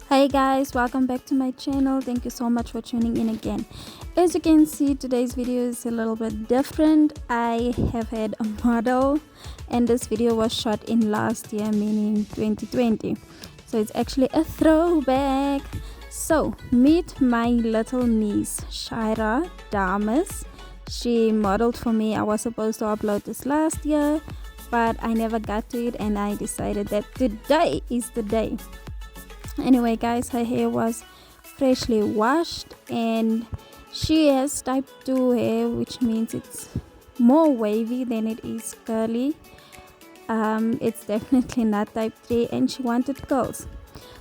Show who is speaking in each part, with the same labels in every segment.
Speaker 1: Hey guys, welcome back to my channel. Thank you so much for tuning in again. As you can see, today's video is a little bit different. I have had a model and this video was shot in last year, meaning 2020. So it's actually a throwback. So meet my little niece, Shaira Damas. She modeled for me. I was supposed to upload this last year, but I never got to it and I decided that today is the day. Anyway guys, her hair was freshly washed and she has type 2 hair, which means it's more wavy than it is curly. It's definitely not type 3 and she wanted curls,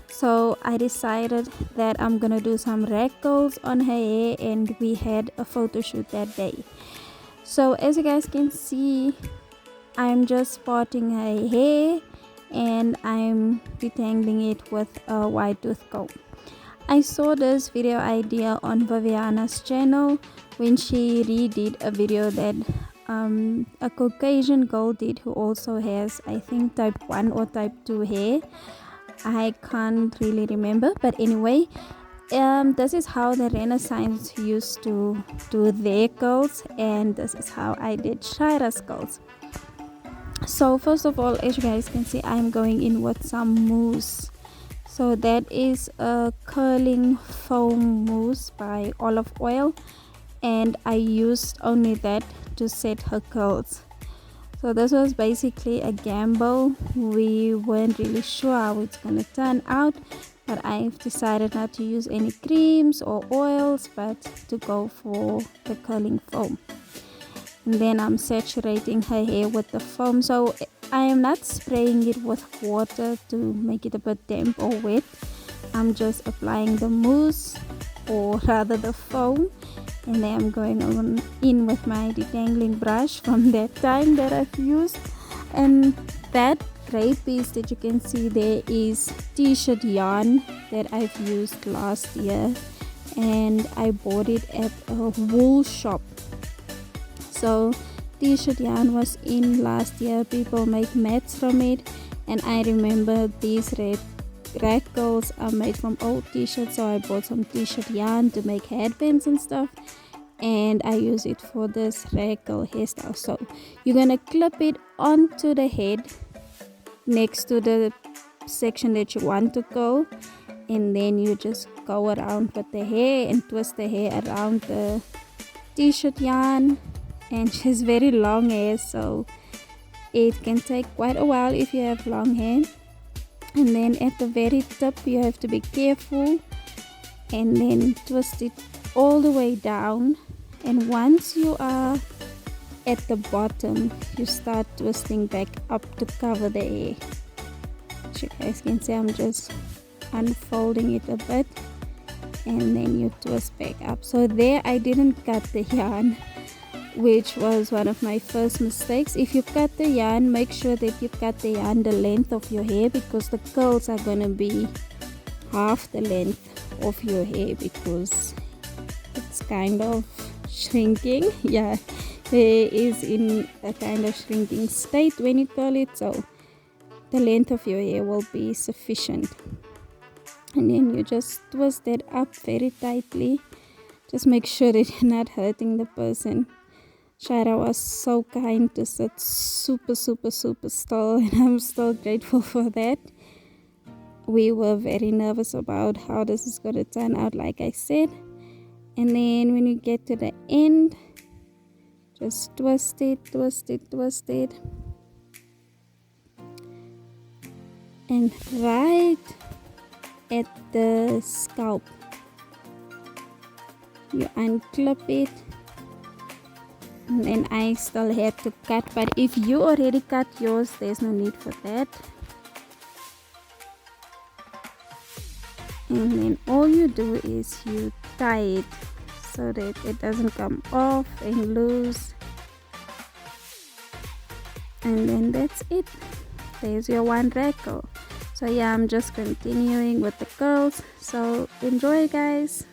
Speaker 1: so I decided that I'm gonna do some rag curls on her hair and we had a photo shoot that day. So as you guys can see, I'm just parting her hair and I'm detangling it with a wide tooth comb. I saw this video idea on Viviana's channel when she redid a video that a Caucasian girl did who also has, I think, type 1 or type 2 hair. I can't really remember, but anyway, this is how the Renaissance used to do their curls and this is how I did Shaira's curls. So first of all, as you guys can see, I'm going in with some mousse. So that is a curling foam mousse by Olive Oil and I used only that to set her curls. So this was basically a gamble. We weren't really sure how it's gonna turn out, but I've decided not to use any creams or oils but to go for the curling foam. And then I'm saturating her hair with the foam, so I am not spraying it with water to make it a bit damp or wet. I'm just applying the mousse, or rather the foam, and then I'm going on in with my detangling brush from that time that I've used. And that gray piece that you can see there is t-shirt yarn that I've used last year and I bought it at a wool shop. So t-shirt yarn was in last year. People make mats from it and I remember these rag curls are made from old t-shirts, so I bought some t-shirt yarn to make headbands and stuff and I use it for this rag curl hairstyle. So you're gonna clip it onto the head next to the section that you want to curl, and then you just go around with the hair and twist the hair around the t-shirt yarn. And she's very long hair, so it can take quite a while if you have long hair. And then at the very tip you have to be careful and then twist it all the way down, and once you are at the bottom you start twisting back up to cover the hair. As you guys can see, I'm just unfolding it a bit and then you twist back up. So there I didn't cut the yarn, which was one of my first mistakes. If you cut the yarn, make sure that you cut the yarn the length of your hair, because the curls are going to be half the length of your hair because it's kind of shrinking. Yeah, hair is in a kind of shrinking state when you curl it, so the length of your hair will be sufficient. And then you just twist it up very tightly. Just make sure that you're not hurting the person. Shaira was so kind to sit super still and I'm still grateful for that. We were very nervous about how this is going to turn out, like I said. And then when you get to the end, just twist it. And right at the scalp, you unclip it. And then I still had to cut, but if you already cut yours, there's no need for that. And then all you do is you tie it so that it doesn't come off and loose. And then that's it. There's your one rag curl. So yeah, I'm just continuing with the curls. So enjoy guys.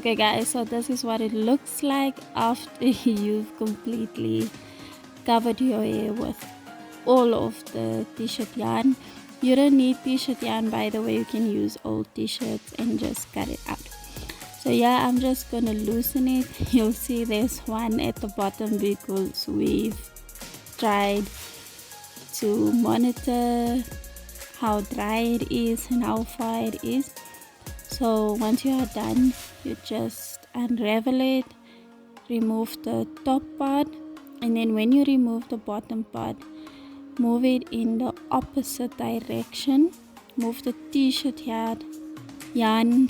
Speaker 1: Okay guys, so this is what it looks like after you've completely covered your hair with all of the t-shirt yarn. You don't need t-shirt yarn, by the way. You can use old t-shirts and just cut it out. So yeah, I'm just gonna loosen it. You'll see there's one at the bottom because we've tried to monitor how dry it is and how far it is. So once you are done, you just unravel it, remove the top part, and then when you remove the bottom part, move it in the opposite direction. Move the t-shirt yarn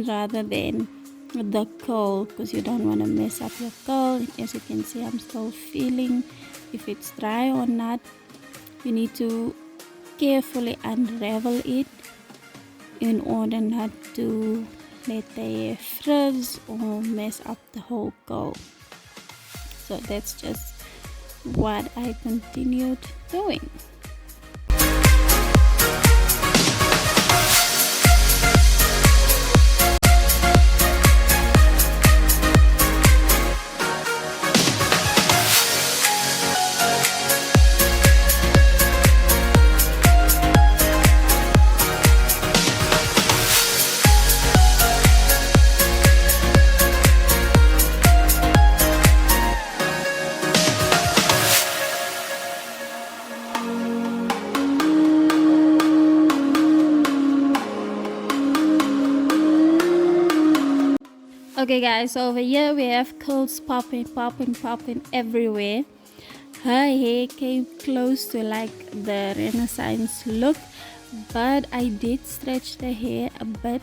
Speaker 1: rather than the curl, because you don't want to mess up your curl. As you can see, I'm still feeling if it's dry or not. You need to carefully unravel it in order not to let the hair frizz or mess up the whole curl. So that's just what I continued doing. Okay guys, over here we have curls popping everywhere. Her hair came close to like the Renaissance look, but I did stretch the hair a bit.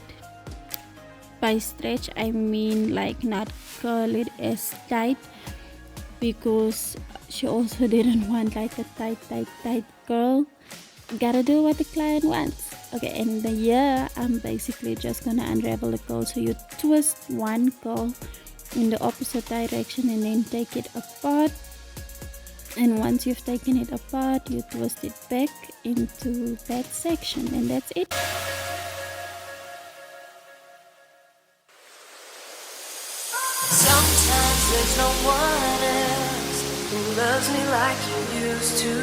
Speaker 1: By stretch I mean like not curl it as tight, because she also didn't want like a tight curl. Gotta do what the client wants. Okay, and here I'm basically just gonna unravel the curl. So you twist one curl in the opposite direction and then take it apart, and once you've taken it apart, you twist it back into that section, and that's it.
Speaker 2: Sometimes there's no one else who loves me like you used to.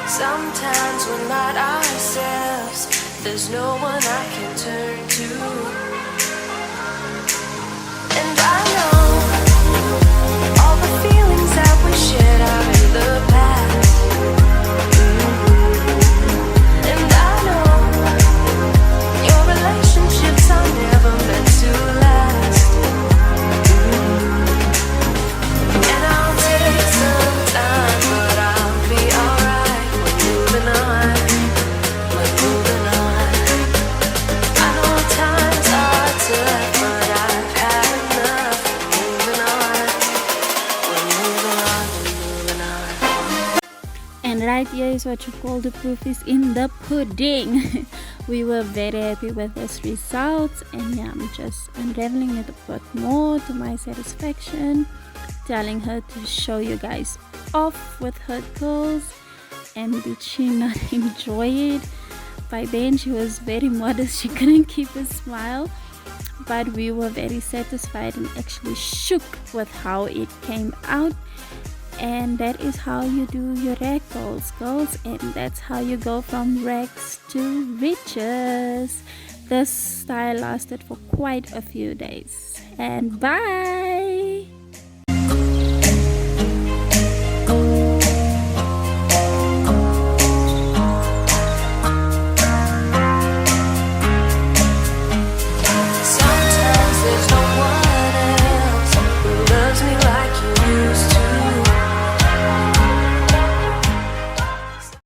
Speaker 2: Sometimes we're not ourselves, there's no one I can turn to. And I know all the feelings that we shared out in the past. And I know your relationships are never meant to last. And I'll take some time, but I'll be alright. Moving on. I know times are tough, but I've had enough. We're moving on.
Speaker 1: And right here is what you call the proof is in the pudding. We were very happy with this result, and yeah, I'm just unraveling it a bit more to my satisfaction, telling her to show you guys off with her curls. And did she not enjoy it? By then she was very modest, she couldn't keep a smile, but we were very satisfied and actually shook with how it came out. And that is how you do your rag curls, girls, and that's how you go from rags to riches. This style lasted for quite a few days, and bye.